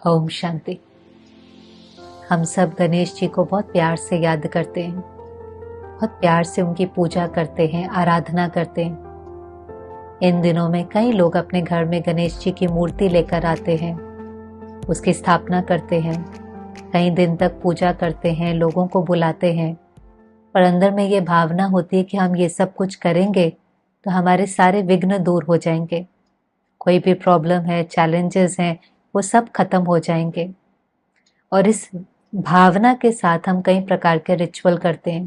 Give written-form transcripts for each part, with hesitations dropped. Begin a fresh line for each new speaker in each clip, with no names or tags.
ओम शांति। हम सब गणेश जी को बहुत प्यार से याद करते हैं, बहुत प्यार से उनकी पूजा करते हैं, आराधना करते हैं। इन दिनों में कई लोग अपने घर में गणेश जी की मूर्ति लेकर आते हैं, उसकी स्थापना करते हैं, कई दिन तक पूजा करते हैं, लोगों को बुलाते हैं। पर अंदर में ये भावना होती है कि हम ये सब कुछ करेंगे तो हमारे सारे विघ्न दूर हो जाएंगे, कोई भी प्रॉब्लम है, चैलेंजेस हैं, वो सब खत्म हो जाएंगे। और इस भावना के साथ हम कई प्रकार के रिचुअल करते हैं।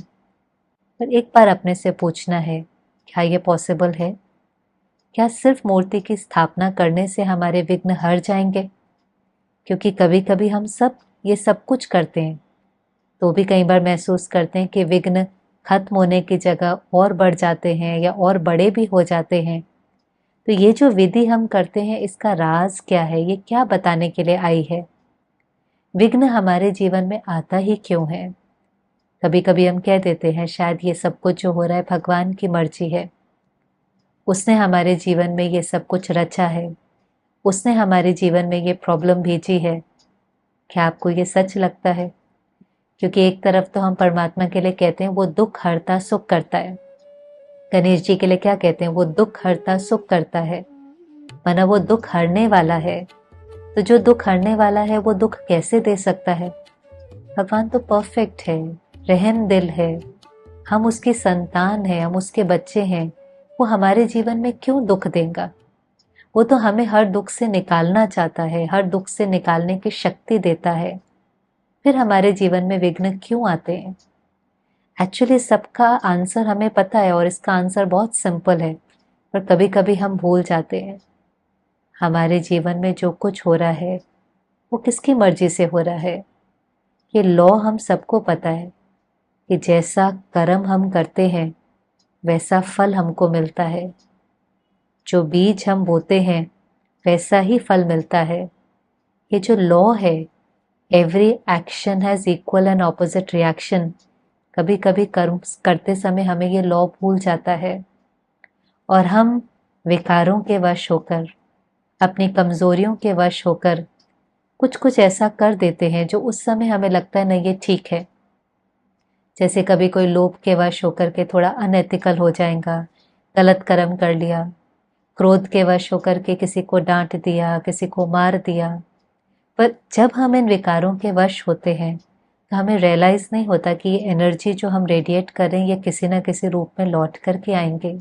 पर एक बार अपने से पूछना है, क्या ये पॉसिबल है? क्या सिर्फ मूर्ति की स्थापना करने से हमारे विघ्न हट जाएंगे? क्योंकि कभी कभी हम सब ये सब कुछ करते हैं तो भी कई बार महसूस करते हैं कि विघ्न खत्म होने की जगह और बढ़ जाते हैं या और बड़े भी हो जाते हैं। तो ये जो विधि हम करते हैं, इसका राज क्या है? ये क्या बताने के लिए आई है? विघ्न हमारे जीवन में आता ही क्यों है? कभी कभी हम कह देते हैं शायद ये सब कुछ जो हो रहा है भगवान की मर्जी है, उसने हमारे जीवन में ये सब कुछ रचा है, उसने हमारे जीवन में ये प्रॉब्लम भेजी है। क्या आपको ये सच लगता है? क्योंकि एक तरफ तो हम परमात्मा के लिए कहते हैं वो दुख हरता सुख करता है, गणेश जी के लिए क्या कहते हैं? वो दुख हरता सुख करता है, माना वो दुख हरने वाला है। तो जो दुख हरने वाला है वो दुख कैसे दे सकता है? भगवान तो परफेक्ट है, रहम दिल है, हम उसकी संतान हैं, हम उसके बच्चे हैं। वो हमारे जीवन में क्यों दुख देगा? वो तो हमें हर दुख से निकालना चाहता है, हर दुख से निकालने की शक्ति देता है। फिर हमारे जीवन में विघ्न क्यों आते हैं? एक्चुअली सबका आंसर हमें पता है और इसका आंसर बहुत सिंपल है, पर कभी कभी हम भूल जाते हैं। हमारे जीवन में जो कुछ हो रहा है वो किसकी मर्जी से हो रहा है? ये लॉ हम सबको पता है कि जैसा कर्म हम करते हैं वैसा फल हमको मिलता है। जो बीज हम बोते हैं वैसा ही फल मिलता है। ये जो लॉ है, every action has equal and opposite reaction. कभी कभी कर्म करते समय हमें ये लॉ भूल जाता है और हम विकारों के वश होकर, अपनी कमजोरियों के वश होकर कुछ कुछ ऐसा कर देते हैं जो उस समय हमें लगता है नहीं ये ठीक है। जैसे कभी कोई लोभ के वश होकर के थोड़ा अनएथिकल हो जाएगा, गलत कर्म कर लिया, क्रोध के वश होकर के किसी को डांट दिया, किसी को मार दिया। पर जब हम इन विकारों के वश होते हैं तो हमें रियलाइज नहीं होता कि ये एनर्जी जो हम रेडिएट कर रहे हैं ये किसी न किसी रूप में लौट करके आएंगे।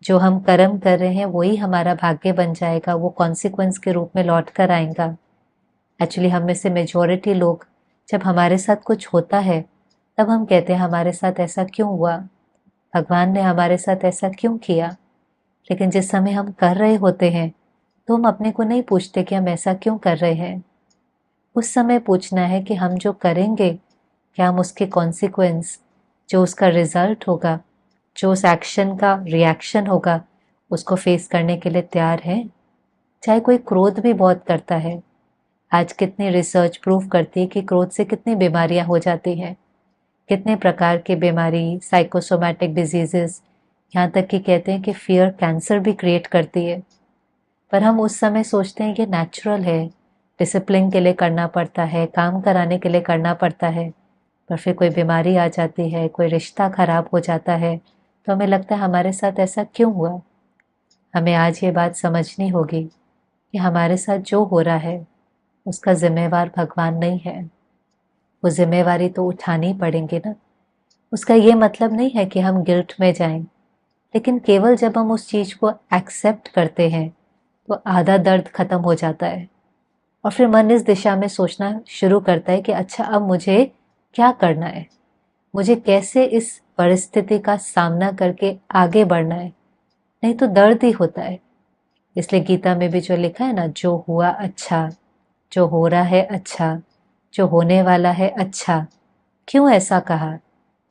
जो हम कर्म कर रहे हैं वही हमारा भाग्य बन जाएगा, वो कॉन्सिक्वेंस के रूप में लौट कर आएगा। एक्चुअली हम में से मेजॉरिटी लोग जब हमारे साथ कुछ होता है तब हम कहते हैं हमारे साथ ऐसा क्यों हुआ, भगवान ने हमारे साथ ऐसा क्यों किया। लेकिन जिस समय हम कर रहे होते हैं तो हम अपने को नहीं पूछते कि हम ऐसा क्यों कर रहे हैं। उस समय पूछना है कि हम जो करेंगे क्या हम उसके कॉन्सिक्वेंस, जो उसका रिजल्ट होगा, जो उस एक्शन का रिएक्शन होगा, उसको फेस करने के लिए तैयार हैं। चाहे कोई क्रोध भी बहुत करता है, आज कितनी रिसर्च प्रूव करती है कि क्रोध से कितनी बीमारियां हो जाती हैं, कितने प्रकार की बीमारी, साइकोसोमैटिक डिजीजेस, यहाँ तक कि कहते हैं कि फियर कैंसर भी क्रिएट करती है। पर हम उस समय सोचते हैं ये नेचुरल है, डिसिप्लिन के लिए करना पड़ता है, काम कराने के लिए करना पड़ता है। पर फिर कोई बीमारी आ जाती है, कोई रिश्ता खराब हो जाता है तो हमें लगता है हमारे साथ ऐसा क्यों हुआ। हमें आज ये बात समझनी होगी कि हमारे साथ जो हो रहा है उसका जिम्मेवार भगवान नहीं है। वो जिम्मेवारी तो उठानी पड़ेंगे ना। उसका ये मतलब नहीं है कि हम गिल्ट में जाएं, लेकिन केवल जब हम उस चीज को एक्सेप्ट करते हैं तो आधा दर्द खत्म हो जाता है और फिर मन इस दिशा में सोचना शुरू करता है कि अच्छा अब मुझे क्या करना है, मुझे कैसे इस परिस्थिति का सामना करके आगे बढ़ना है। नहीं तो दर्द ही होता है। इसलिए गीता में भी जो लिखा है ना, जो हुआ अच्छा, जो हो रहा है अच्छा, जो होने वाला है अच्छा। क्यों ऐसा कहा?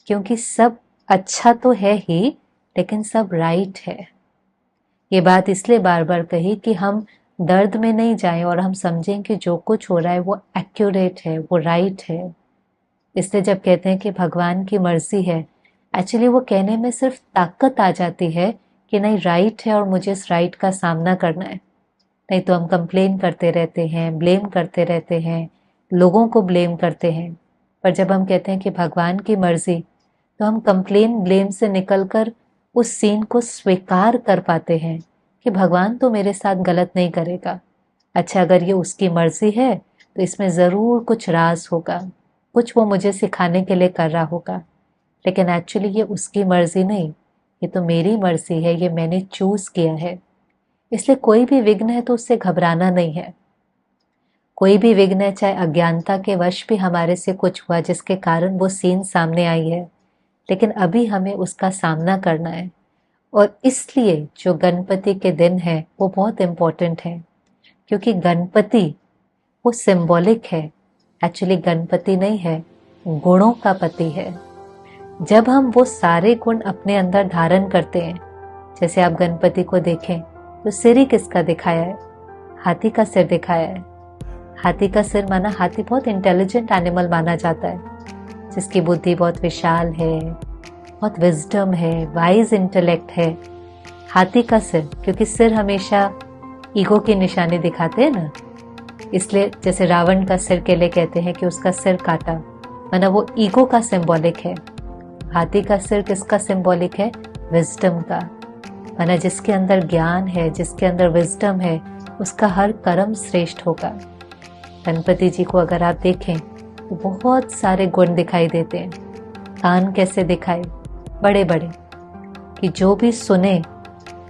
क्योंकि सब अच्छा तो है ही, लेकिन सब राइट है। ये बात इसलिए बार बार कही कि हम दर्द में नहीं जाएं और हम समझें कि जो कुछ हो रहा है वो एक्यूरेट है, वो राइट है। इसलिए जब कहते हैं कि भगवान की मर्जी है, एक्चुअली वो कहने में सिर्फ ताकत आ जाती है कि नहीं राइट है और मुझे इस राइट का सामना करना है। नहीं तो हम कंप्लेन करते रहते हैं, ब्लेम करते रहते हैं, लोगों को ब्लेम करते हैं। पर जब हम कहते हैं कि भगवान की मर्जी, तो हम कंप्लेन ब्लेम से निकलकर उस सीन को स्वीकार कर पाते हैं कि भगवान तो मेरे साथ गलत नहीं करेगा। अच्छा, अगर ये उसकी मर्जी है तो इसमें ज़रूर कुछ राज होगा, कुछ वो मुझे सिखाने के लिए कर रहा होगा। लेकिन एक्चुअली ये उसकी मर्जी नहीं, ये तो मेरी मर्जी है, ये मैंने चूज किया है। इसलिए कोई भी विघ्न है तो उससे घबराना नहीं है। कोई भी विघ्न है, चाहे अज्ञानता के वश भी हमारे से कुछ हुआ जिसके कारण वो सीन सामने आई है, लेकिन अभी हमें उसका सामना करना है। और इसलिए जो गणपति के दिन है वो बहुत इम्पोर्टेंट है, क्योंकि गणपति वो सिंबॉलिक है। एक्चुअली गणपति नहीं है, गुणों का पति है। जब हम वो सारे गुण अपने अंदर धारण करते हैं, जैसे आप गणपति को देखें तो सिर ही किसका दिखाया है? हाथी का सिर दिखाया है। हाथी का सिर माना, हाथी बहुत इंटेलिजेंट एनिमल माना जाता है, जिसकी बुद्धि बहुत विशाल है, बहुत विजडम है, वाइज इंटेलेक्ट है। हाथी का सिर, क्योंकि सिर हमेशा ईगो की निशानी दिखाते हैं ना, इसलिए जैसे रावण का सिर के लिए कहते हैं कि उसका सिर काटा, माना वो ईगो का सिंबॉलिक है। हाथी का सिर किसका सिंबॉलिक है? विजडम का। माना जिसके अंदर ज्ञान है, जिसके अंदर विजडम है, उसका हर कर्म श्रेष्ठ होगा। गणपति जी को अगर आप देखें तो बहुत सारे गुण दिखाई देते हैं। कान कैसे दिखाए? बड़े बड़े, कि जो भी सुने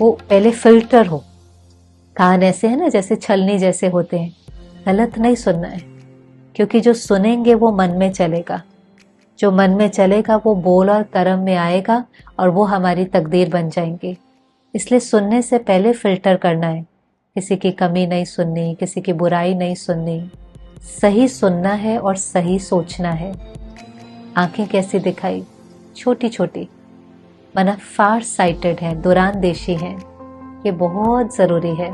वो पहले फिल्टर हो। कान ऐसे है ना, जैसे छलनी जैसे होते हैं। गलत नहीं सुनना है, क्योंकि जो सुनेंगे वो मन में चलेगा, जो मन में चलेगा वो बोल और कर्म में आएगा और वो हमारी तकदीर बन जाएंगे। इसलिए सुनने से पहले फिल्टर करना है। किसी की कमी नहीं सुननी, किसी की बुराई नहीं सुननी, सही सुनना है और सही सोचना है। आंखें कैसी दिखाई? छोटी छोटी, माना फार साइटेड है, दूरानदेशी है। ये बहुत ज़रूरी है।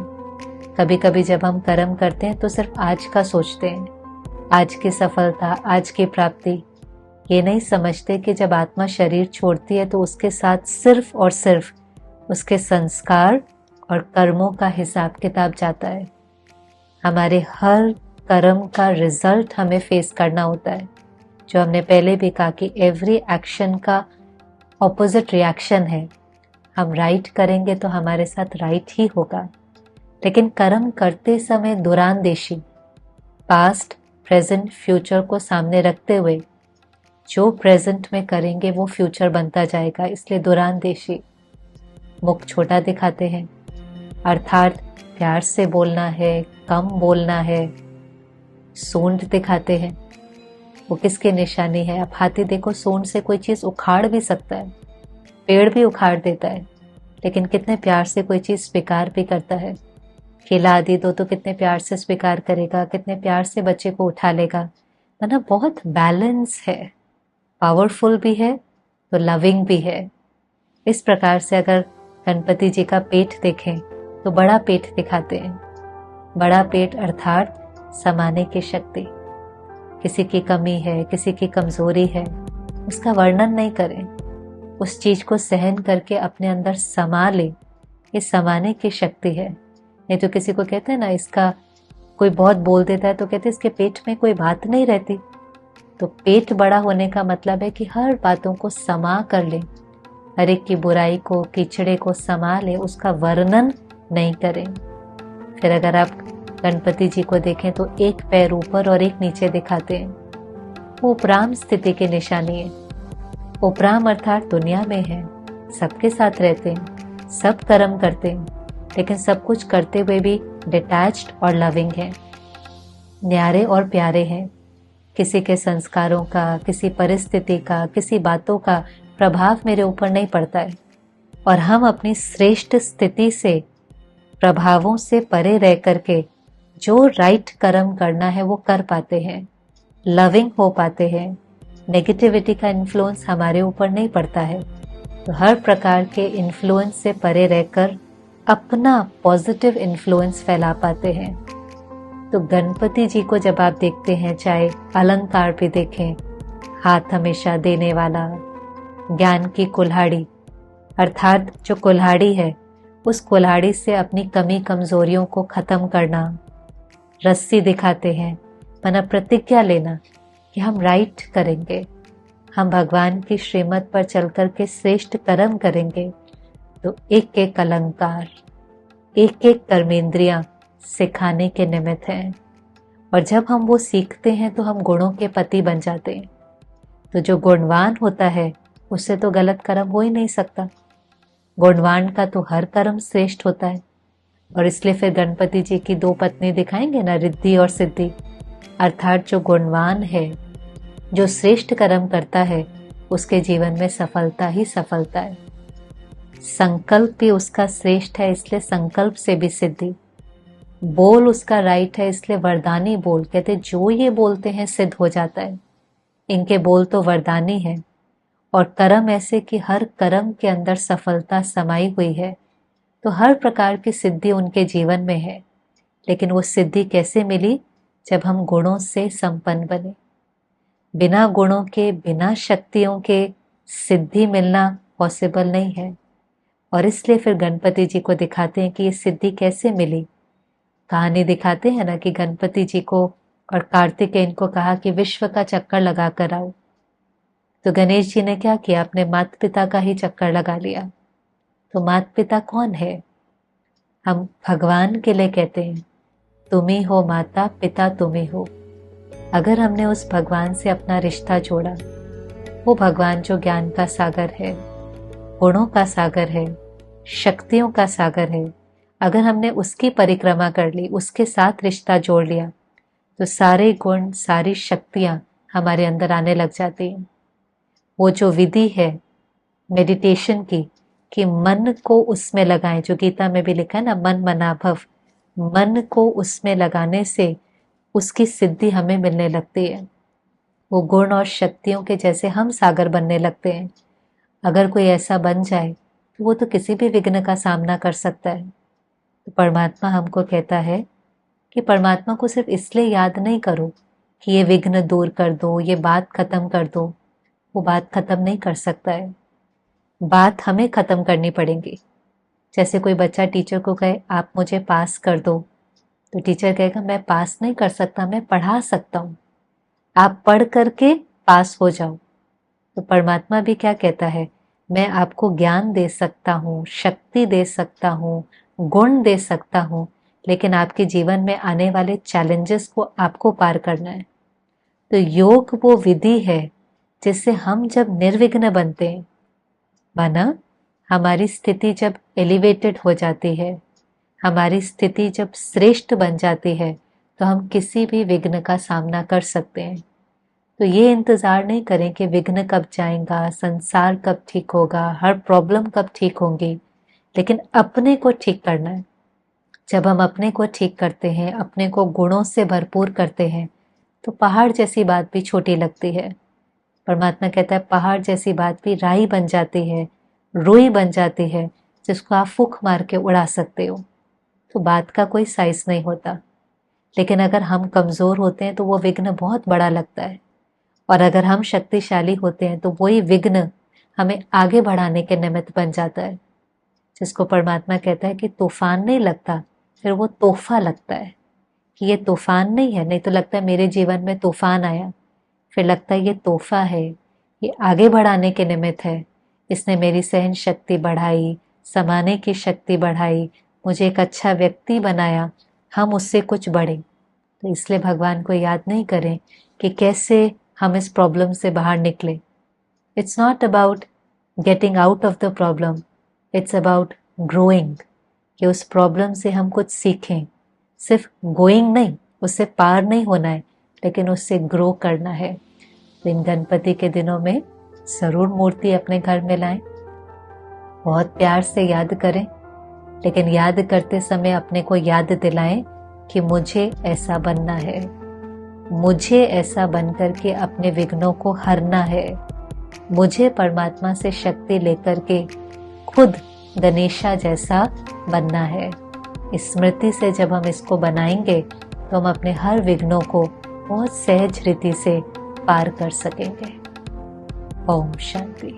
कभी कभी जब हम कर्म करते हैं तो सिर्फ आज का सोचते हैं, आज की सफलता, आज की प्राप्ति। ये नहीं समझते कि जब आत्मा शरीर छोड़ती है तो उसके साथ सिर्फ और सिर्फ उसके संस्कार और कर्मों का हिसाब किताब जाता है। हमारे हर कर्म का रिजल्ट हमें फेस करना होता है। जो हमने पहले भी कहा कि एवरी एक्शन का ऑपोजिट रिएक्शन है। हम राइट करेंगे तो हमारे साथ राइट ही होगा। लेकिन कर्म करते समय दूरानदेशी, पास्ट, प्रेजेंट, फ्यूचर को सामने रखते हुए जो प्रेजेंट में करेंगे वो फ्यूचर बनता जाएगा। इसलिए दूरानदेशी। मुख छोटा दिखाते हैं, अर्थात प्यार से बोलना है, कम बोलना है। सूंड दिखाते हैं, वो किसकी निशानी है? आप हाथी देखो, सूंड से कोई चीज़ उखाड़ भी सकता है, पेड़ भी उखाड़ देता है, लेकिन कितने प्यार से कोई चीज़ स्वीकार भी करता है। खिला दी दो तो कितने प्यार से स्वीकार करेगा, कितने प्यार से बच्चे को उठा लेगा। मतलब बहुत बैलेंस है, पावरफुल भी है तो लविंग भी है। इस प्रकार से अगर गणपति जी का पेट देखें तो बड़ा पेट दिखाते हैं। बड़ा पेट अर्थात समाने की शक्ति। किसी की कमी है, किसी की कमजोरी है, उसका वर्णन नहीं करें, उस चीज को सहन करके अपने अंदर समा ले। ये समाने की शक्ति है। नहीं तो किसी को कहते हैं ना, इसका कोई बहुत बोल देता है तो कहते हैं इसके पेट में कोई बात नहीं रहती। तो पेट बड़ा होने का मतलब है कि हर बातों को समा कर ले, हर एक की बुराई को, कीचड़े को समा ले, उसका वर्णन नहीं करें। फिर अगर आप गणपति जी को देखें तो एक पैर ऊपर और एक नीचे दिखाते हैं। वो उपराम स्थिति की निशानी है। उपराम अर्थात दुनिया में है, सबके साथ रहते हैं, सब कर्म करते हैं, लेकिन सब कुछ करते हुए भी डिटैच्ड और लविंग है, न्यारे और प्यारे हैं। किसी के संस्कारों का, किसी परिस्थिति का, किसी बातों का प्रभाव मेरे ऊपर नहीं पड़ता है। और हम अपनी श्रेष्ठ स्थिति से, प्रभावों से परे रह करके जो राइट कर्म करना है वो कर पाते हैं, लविंग हो पाते हैं। नेगेटिविटी का इन्फ्लुएंस हमारे ऊपर नहीं पड़ता है। तो हर प्रकार के इन्फ्लुएंस से परे रहकर अपना पॉजिटिव इन्फ्लुएंस फैला पाते हैं। तो गणपति जी को जब आप देखते हैं, चाहे अलंकार भी देखें, हाथ हमेशा देने वाला, ज्ञान की कुल्हाड़ी, अर्थात जो कुल्हाड़ी है उस कुल्हाड़ी से अपनी कमी कमजोरियों को खत्म करना, रस्सी दिखाते हैं, मना प्रतिज्ञा लेना कि हम राइट करेंगे, हम भगवान की श्रीमत पर चलकर के श्रेष्ठ कर्म करेंगे। तो एक एक अलंकार, एक एक कर्मेंद्रियां सिखाने के निमित्त हैं। और जब हम वो सीखते हैं तो हम गुणों के पति बन जाते हैं। तो जो गुणवान होता है उससे तो गलत कर्म हो ही नहीं सकता। गुणवान का तो हर कर्म श्रेष्ठ होता है। और इसलिए फिर गणपति जी की दो पत्नी दिखाएंगे ना, रिद्धि और सिद्धि। अर्थात जो गुणवान है, जो श्रेष्ठ कर्म करता है, उसके जीवन में सफलता ही सफलता है। संकल्प भी उसका श्रेष्ठ है, इसलिए संकल्प से भी सिद्धि। बोल उसका राइट है, इसलिए वरदानी बोल। कहते जो ये बोलते हैं सिद्ध हो जाता है। इनके बोल तो वरदानी है। और कर्म ऐसे कि हर कर्म के अंदर सफलता समाई हुई है। तो हर प्रकार की सिद्धि उनके जीवन में है। लेकिन वो सिद्धि कैसे मिली? जब हम गुणों से संपन्न बने। बिना गुणों के, बिना शक्तियों के सिद्धि मिलना पॉसिबल नहीं है। और इसलिए फिर गणपति जी को दिखाते हैं कि ये सिद्धि कैसे मिली। कहानी दिखाते हैं ना कि गणपति जी को और कार्तिकेय को कहा कि विश्व का चक्कर लगा कर आओ। तो गणेश जी ने क्या किया? अपने माता पिता का ही चक्कर लगा लिया। तो माता पिता कौन है? हम भगवान के लिए कहते हैं तुम ही हो माता, पिता तुम ही हो। अगर हमने उस भगवान से अपना रिश्ता जोड़ा, वो भगवान जो ज्ञान का सागर है, गुणों का सागर है, शक्तियों का सागर है, अगर हमने उसकी परिक्रमा कर ली, उसके साथ रिश्ता जोड़ लिया, तो सारे गुण, सारी शक्तियां हमारे अंदर आने लग जाती हैं। वो जो विधि है मेडिटेशन की, कि मन को उसमें लगाएं, जो गीता में भी लिखा है ना, मन मनाभव, मन को उसमें लगाने से उसकी सिद्धि हमें मिलने लगती है। वो गुण और शक्तियों के जैसे हम सागर बनने लगते हैं। अगर कोई ऐसा बन जाए तो वो तो किसी भी विघ्न का सामना कर सकता है। तो परमात्मा हमको कहता है कि परमात्मा को सिर्फ इसलिए याद नहीं करो कि ये विघ्न दूर कर दो, ये बात खत्म कर दो। वो बात खत्म नहीं कर सकता है, बात हमें खत्म करनी पड़ेगी। जैसे कोई बच्चा टीचर को कहे आप मुझे पास कर दो, तो टीचर कहेगा मैं पास नहीं कर सकता, मैं पढ़ा सकता हूँ, आप पढ़ करके पास हो जाओ। तो परमात्मा भी क्या कहता है? मैं आपको ज्ञान दे सकता हूँ, शक्ति दे सकता हूँ, गुण दे सकता हूँ, लेकिन आपके जीवन में आने वाले चैलेंजेस को आपको पार करना है। तो योग वो विधि है जिससे हम जब निर्विघ्न बनते हैं, माना हमारी स्थिति जब एलिवेटेड हो जाती है, हमारी स्थिति जब श्रेष्ठ बन जाती है, तो हम किसी भी विघ्न का सामना कर सकते हैं। तो ये इंतजार नहीं करें कि विघ्न कब जाएगा, संसार कब ठीक होगा, हर प्रॉब्लम कब ठीक होंगी, लेकिन अपने को ठीक करना है। जब हम अपने को ठीक करते हैं, अपने को गुणों से भरपूर करते हैं, तो पहाड़ जैसी बात भी छोटी लगती है। परमात्मा कहता है पहाड़ जैसी बात भी राई बन जाती है, रुई बन जाती है, जिसको आप फूंक मार के उड़ा सकते हो। तो बात का कोई साइज नहीं होता। लेकिन अगर हम कमजोर होते हैं तो वो विघ्न बहुत बड़ा लगता है, और अगर हम शक्तिशाली होते हैं तो वही विघ्न हमें आगे बढ़ाने के निमित्त बन जाता है। जिसको परमात्मा कहता है कि तूफान नहीं लगता, फिर वो तोहफा लगता है कि ये तूफान नहीं है। नहीं तो लगता है मेरे जीवन में तूफान आया, फिर लगता है ये तोहफा है, ये आगे बढ़ाने के निमित्त है। इसने मेरी सहन शक्ति बढ़ाई, समाने की शक्ति बढ़ाई, मुझे एक अच्छा व्यक्ति बनाया, हम उससे कुछ बढ़े। तो इसलिए भगवान को याद नहीं करें कि कैसे हम इस प्रॉब्लम से बाहर निकले। It's not about getting out of the problem, it's about growing, कि उस प्रॉब्लम से हम कुछ सीखें। सिर्फ गोइंग नहीं, उससे पार नहीं होना है, लेकिन उससे ग्रो करना है। तो इन गणपति के दिनों में जरूर मूर्ति अपने घर में लाएं, बहुत प्यार से याद करें, लेकिन याद करते समय अपने को याद दिलाएं कि मुझे ऐसा बनना है, मुझे ऐसा बनकर के अपने विघ्नों को हरना है, मुझे परमात्मा से शक्ति लेकर के खुद गणेशा जैसा बनना है। स्मृति से जब हम इसको बनाएंगे तो हम अपने हर विघ्नों को बहुत सहज रीति से पार कर सकेंगे। ओम शांति।